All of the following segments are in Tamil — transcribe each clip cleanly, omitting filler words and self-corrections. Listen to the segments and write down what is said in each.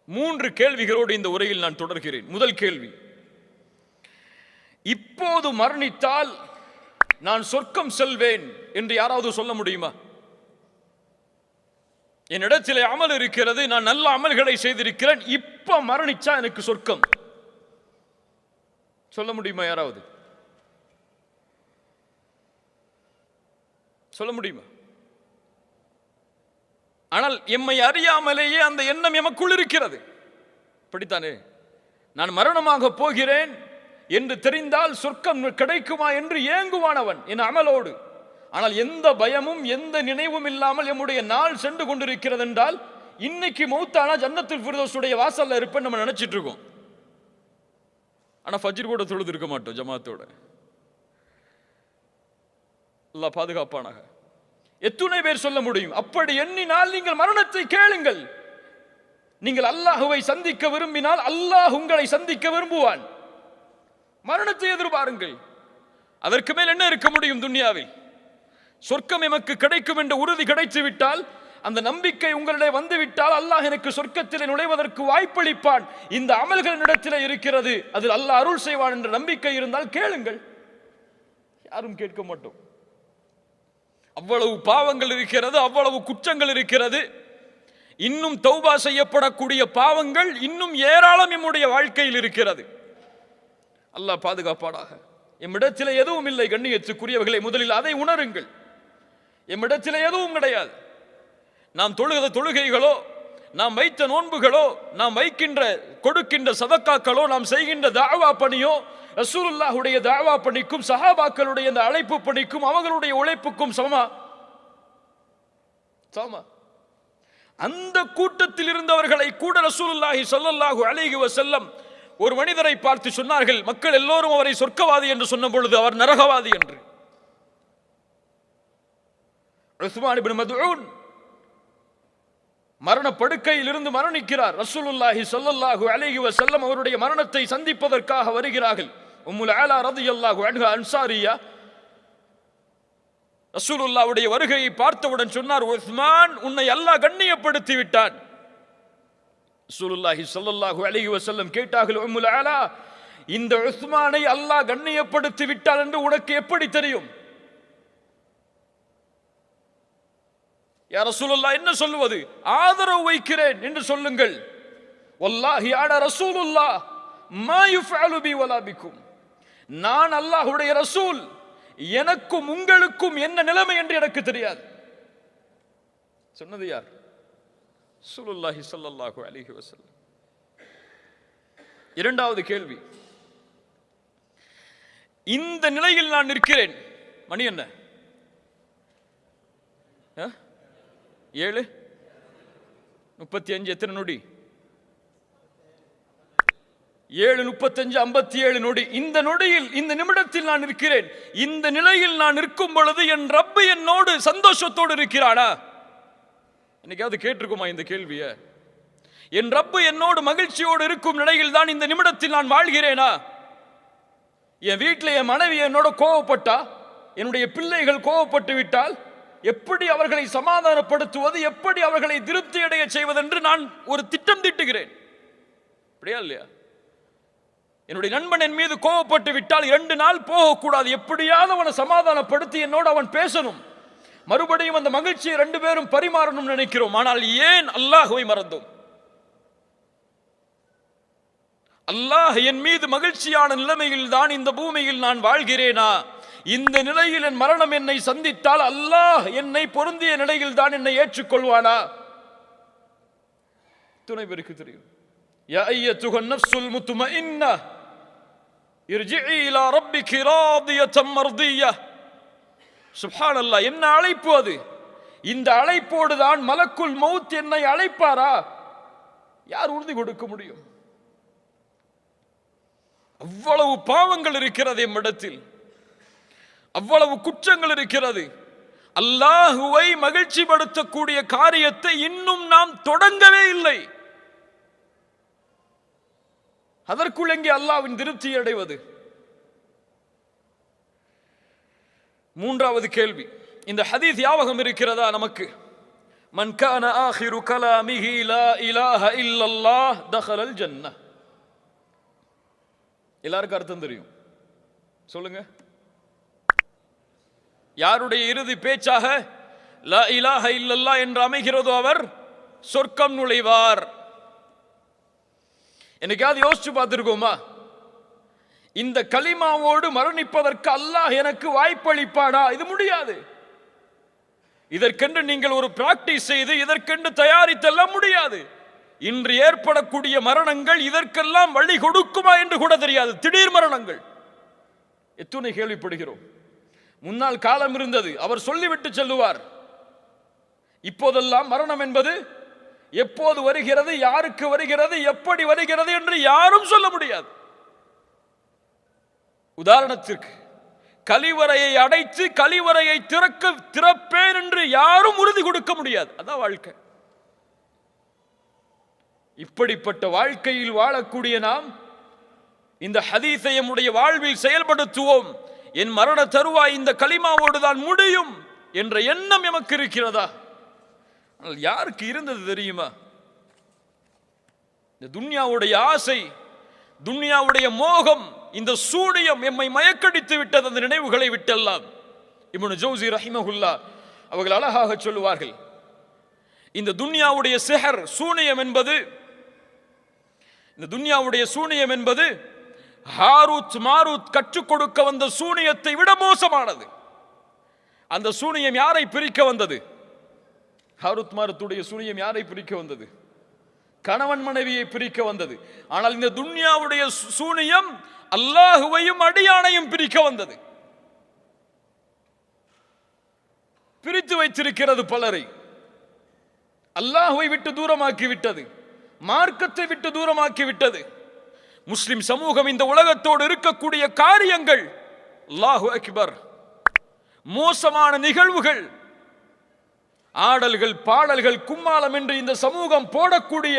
3 கேள்விகளோடு இந்த உரையில் நான் தொடர்கிறேன். முதல் கேள்வி, இப்போது மரணித்தால் நான் சொர்க்கம் செல்வேன் என்று யாராவது சொல்ல முடியுமா? என்னிடத்திலே அமல் இருக்கிறது, நான் நல்ல அமல்களை செய்திருக்கிறேன், இப்ப மரணிச்சா எனக்கு சொர்க்கம் சொல்ல முடியுமா? யாராவது சொல்ல முடியுமா? ஆனால் எம்மை அறியாமலேயே அந்த எண்ணம் எமக்குள் இருக்கிறது. படித்தானே, நான் மரணமாக போகிறேன் என்று தெரிந்தால் சொர்க்கம் கிடைக்குமா என்று ஏங்குவானவன் என் அமலோடு. ஆனால் எந்த பயமும் எந்த நினைவும் இல்லாமல் எம்முடைய நாள் சென்று கொண்டிருக்கிறது என்றால், இன்னைக்கு மௌத்தானா ஜன்னத்துல் ஃபிர்தௌஸுடைய வாசல்ல இருப்பேன் நம்ம நினைச்சிட்டு இருக்கோம். ஆனா ஃபஜ்ர் கூட தொழுது இருக்க மாட்டோம் ஜமாத்தோட. அல்லாஹ் பாதுகாப்பானாக. எத்துணை பேர் சொல்ல முடியும்? அப்படி எண்ணினால் நீங்கள் மரணத்தை கேளுங்கள். நீங்கள் அல்லாஹுவை சந்திக்க விரும்பினால் அல்லாஹ் உங்களை சந்திக்க விரும்புவான். மரணத்தை எதிர்பாருங்கள். அதற்கு மேல் என்ன இருக்க முடியும் துன்யாவில்? சொர்க்கம் எமக்கு கிடைக்கும் என்ற உறுதி கிடைத்து விட்டால், அந்த நம்பிக்கை உங்களிடையே வந்துவிட்டால், அல்லாஹ் எனக்கு சொர்க்கத்தில் நுழைவதற்கு வாய்ப்பளிப்பான், இந்த அமல்களின் இடத்திலே இருக்கிறது, அதில் அல்லாஹ் அருள் செய்வான் என்ற நம்பிக்கை இருந்தால் கேளுங்கள். யாரும் கேட்க மாட்டோம். அவ்வளவு பாவங்கள் இருக்கிறது, அவ்வளவு குற்றங்கள் இருக்கிறது. இன்னும் தௌபா செய்யப்படக்கூடிய பாவங்கள் இன்னும் ஏராளம் நம்முடைய வாழ்க்கையில் இருக்கிறது. அல்லாஹ் பாதுகாப்பானாக. எம்மிடத்தில் எதுவும் இல்லை கண்ணியத்துக்குரியவர்களை, முதலில் அதை உணருங்கள். எம்மிடத்தில் எதுவும் கிடையாது. நாம் தொழுகிற தொழுகைகளோ, நாம் வைத்த நோன்புகளோ, நாம் வைக்கின்ற கொடுக்கின்ற சதக்காக்களோ, நாம் செய்கின்ற தாவா பணியோ, ரசூலுல்லாஹுடைய தாவா பணிக்கும் சஹாபாக்களுடைய அந்த அழைப்பு பணிக்கும் அவர்களுடைய உழைப்புக்கும் சமமா? அந்த கூட்டத்தில் இருந்தவர்களை கூட ரசூலுல்லாஹி ஸல்லல்லாஹு அலைஹி வஸல்லம் ஒரு மனிதரை பார்த்து சொன்னார்கள், மக்கள் எல்லோரும் அவரை சொர்க்கவாதி என்று சொன்ன பொழுது அவர் நரகவாதி என்று. உஸ்மான் இப்னு மத்ஊன் மரண படுக்கையில் இருந்து மரணிக்கிறார். ரசூலுல்லாஹி ஸல்லல்லாஹு அலைஹி வஸல்லம் அவருடைய மரணத்தை சந்திப்பதற்காக வருகிறார்கள். உம்முல் ஆலா ரலியல்லாஹு அன்ஹா அன்சாரியா ரசூலுல்லாஹ்வுடைய வருகையை பார்த்தவுடன் சொன்னார், உஸ்மான், உன்னை அல்லாஹ் கண்ணியப்படுத்தி விட்டான். ரசூலுல்லாஹி ஸல்லல்லாஹு அலைஹி வஸல்லம் கேட்டார்கள், உம்முல் ஆலா, இந்த உஸ்மானை அல்லாஹ் கண்ணியப்படுத்தி விட்டான் என்று உனக்கு எப்படி தெரியும்? யா ரசூலுல்லாஹ், என்ன சொல்லுவது? ஆதரவு வைக்கிறேன் என்று சொல்லுங்கள். வல்லாஹி அன ரசூலுல்லாஹ் மா யுஃஅலு பி வலா பிக்கும், நான் அல்லாஹ்வுடைய ரசூல், எனக்கும் உங்களுக்கும் என்ன நிலைமை என்று எனக்கு தெரியாது. சொன்னது யார்? ரசூலுல்லாஹி ஸல்லல்லாஹு அலைஹி வஸல்லம். இரண்டாவது கேள்வி, இந்த நிலையில் நான் நிற்கிறேன். மணி என்ன? 7:35. எத்தனை நொடி? 7:35, 57 நொடி. இந்த நொடியில், இந்த நிமிடத்தில் நான் இருக்கிறேன். இந்த நிலையில் நான் நிற்கும் பொழுது என் ரப்பு என்னோடு சந்தோஷத்தோடு இருக்கிறானா? என்னைக்காவது கேட்டிருக்குமா இந்த கேள்விய? என் ரப்பு என்னோடு மகிழ்ச்சியோடு இருக்கும் நிலையில் தான் இந்த நிமிடத்தில் நான் வாழ்கிறேனா? என் வீட்டில் என் மனைவி என்னோட கோவப்பட்டா, என்னுடைய பிள்ளைகள் கோவப்பட்டு விட்டால் எப்படி அவர்களை சமாதானப்படுத்துவது, எப்படி அவர்களை திருப்தி அடைய செய்வதென்று நான் ஒரு திட்டம் தீட்டுகிறேன். அப்படியா இல்லையா? என்னுடைய நண்பன் என் மீது கோவப்பட்டு விட்டால் 2 நாள் போகக்கூடாது, எப்படியாவது அவனை சமாதானப்படுத்தி என்னோடு அவன் பேசணும், மறுபடியும் அந்த மகிழ்ச்சியை 2 பேரும் பரிமாறணும் நினைக்கிறோம். ஆனால் ஏன் அல்லாஹ்வை மறந்தோம்? அல்லாஹ் என் மீது மகிழ்ச்சியான நிலைமையில் தான் இந்த பூமியில் நான் வாழ்கிறேனா? இந்த நிலையில் என் மரணம் என்னை சந்தித்தால் அல்லாஹ் என்னை பொருந்திய நிலையில் தான் என்னை ஏற்றுக்கொள்வானா? துணை பேருக்கு தெரியும். யா அய்யத்துஹன் நஃப்ஸுல் முத்மஇன்னா இர்ஜிஇ இலா ரப்பிகி ராதியத்தம் மர்தியா. சுப்ஹானல்லாஹ், என்ன அழைப்பு அது! இந்த அழைப்போடு தான் மலக்குல் மௌத் என்னை அழைப்பாரா? யார் உறுதி கொடுக்க முடியும்? அவ்வளவு பாவங்கள் இருக்கிறது எம்மிடத்தில், அவ்வளவு குற்றங்கள் இருக்கிறது. அல்லாஹுவை மகிழ்ச்சிப்படுத்தக்கூடிய காரியத்தை இன்னும் நாம் தொடங்கவே இல்லை. அதற்குள் எங்கே அல்லாஹ்வின் திருப்தியை அடைவது? மூன்றாவது கேள்வி, இந்த ஹதீஸ் ஞாபகம் இருக்கிறதா நமக்கு? மன் கான ஆகிரு கலாமிஹி லா இலாஹ இல்லல்லாஹ் தஹலல் ஜன்னஹ். எல்லாருக்கும் அர்த்தம் தெரியும், சொல்லுங்க. யாருடைய இறுதி பேச்சாக லா இலாஹ இல்லல்லாஹ் என்று அமைகிறதோ அவர் சொர்க்கம் நுழைவார். என்னைக்காவது யோசிச்சு பார்த்திருக்கோமா? இந்த கலிமாவோடு மரணிப்பதற்கு அல்லாஹ் எனக்கு வாய்ப்பளிப்பானா? இது முடியாது. இதற்கென்று நீங்கள் ஒரு பிராக்டிஸ் செய்து இதற்கென்று தயாரித்தெல்லாம் முடியாது. இன்று ஏற்படக்கூடிய மரணங்கள் இதற்கெல்லாம் வழி கொடுக்குமா என்று கூட தெரியாது. திடீர் மரணங்கள் எத்துணை கேள்விப்படுகிறோம். முன்னால் காலம் இருந்தது, அவர் சொல்லிவிட்டு செல்லுவார். இப்போதெல்லாம் மரணம் என்பது எப்போது வருகிறது, யாருக்கு வருகிறது, எப்படி வருகிறது என்று யாரும் சொல்ல முடியாது. உதாரணத்திற்கு கலிவறையை அடைத்து கலிவறையை திறப்பேன் என்று யாரும் உறுதி கொடுக்க முடியாது. அதான் வாழ்க்கை. இப்படிப்பட்ட வாழ்க்கையில் வாழக்கூடிய நாம் இந்த ஹதீஸை நம்முடைய வாழ்வில் செயல்படுத்துவோம். என் மரண தருவாய் இந்த கலிமாவோடு தான் முடியும் என்ற எண்ணம் எமக்கு இருக்கிறதா? ஆனால் யாருக்கு இருந்தது தெரியுமா? இந்த துன்யாவுடைய ஆசை, துன்யாவுடைய மோகம், இந்த சூனியம் எம்மை மயக்கடித்து விட்டது. அந்த நினைவுகளை விட்டெல்லாம் இப்னு ஜௌசி ரஹிமஹுல்லாஹ் அவர்கள் அழகாக சொல்லுவார்கள், இந்த துன்யாவுடைய சிஹர் சூனியம் என்பது, இந்த துன்யாவுடைய சூனியம் என்பது ஹாரூத் மாரூத் கற்றுக் கொடுக்க வந்த சூனியத்தை விட மோசமானது. அந்த சூனியம் யாரை பிரிக்க வந்தது? ஹாரூத் மாரூத்துடைய சூனியம் யாரை பிரிக்க வந்தது? கணவன் மனைவியை பிரிக்க வந்தது. ஆனால் இந்த துன்யாவுடைய சூனியம் அல்லாஹுவையும் அடியானையும் பிரிக்க வந்தது. பிரித்து வைத்திருக்கிறது பலரை. அல்லாஹுவை விட்டு தூரமாக்கி விட்டது, மார்க்கத்தை விட்டு தூரமாக்கி விட்டது. முஸ்லிம் சமூகம் இந்த உலகத்தோடு இருக்கக்கூடிய காரியங்கள், அல்லாஹு அக்பர், மோசமான நிகழ்வுகள், ஆடல்கள், பாடல்கள், கும்மாளம் என்று இந்த சமூகம் போடக்கூடிய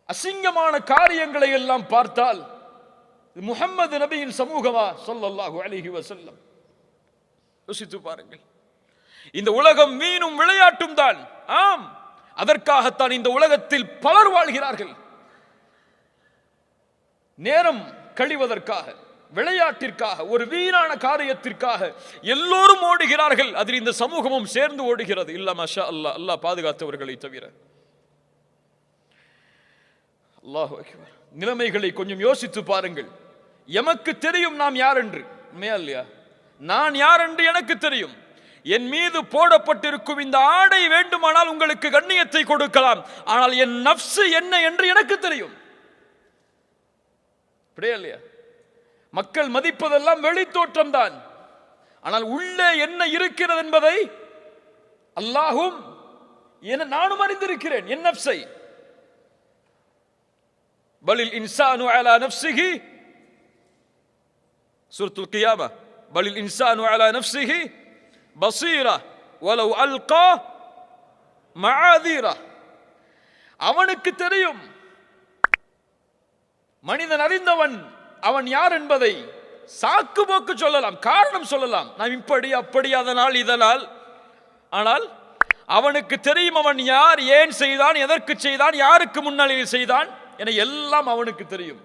அசிங்கமான காரியங்களை எல்லாம் பார்த்தால் முஹம்மது நபியின் சமூகமா ஸல்லல்லாஹு அலைஹி வஸல்லம்? யோசித்து பாருங்கள். இந்த உலகம் மீனும் விளையாட்டும் தான். ஆம், அதற்காகத்தான் இந்த உலகத்தில் பலர் வாழ்கிறார்கள். நேரம் கழிவதற்காக, விளையாட்டிற்காக, ஒரு வீணான காரியத்திற்காக எல்லோரும் ஓடுகிறார்கள். அதில் இந்த சமூகமும் சேர்ந்து ஓடுகிறது. இல்ல மாஷா அல்லாஹ், அல்லாஹ் பாதுகாத்தவர்களை தவிர. அல்லாஹு அக்பர். நிலைமைகளை கொஞ்சம் யோசித்து பாருங்கள். எமக்கு தெரியும் நாம் யார் என்று. உண்மையா இல்லையா? நான் யார் என்று எனக்கு தெரியும். என் மீது போடப்பட்டிருக்கும் இந்த ஆடை வேண்டுமானால் உங்களுக்கு கண்ணியத்தை கொடுக்கலாம், ஆனால் என் நஃப்ஸ் என்ன என்று எனக்கு தெரியும். அப்படியே இல்லையா? மக்கள் மதிப்பதெல்லாம் வெளித்தோற்றம் தான், ஆனால் உள்ளே என்ன இருக்கிறது என்பதை அல்லாஹும் நானும் அறிந்திருக்கிறேன். என் நஃப்ஸை. பலில் இன்சானு அலா நஃப்ஸிஹி, சூரத்துல் கியாமா, பலில் இன்சானு அலா நஃப்ஸிஹி பஸீரா வலவ் அல்கா மஆதீரா. அவனுக்கு தெரியும். மனிதன் அறிந்தவன் அவன் யார் என்பதை சாக்கு போக்கு சொல்லலாம், காரணம் சொல்லலாம், நாம் இப்படி அப்படி, அதனால் இதனால். ஆனால் அவனுக்கு தெரியும் அவன் யார், ஏன் செய்தான், எதற்கு செய்தான், யாருக்கு முன்னால் செய்தான் என எல்லாம் அவனுக்கு தெரியும்.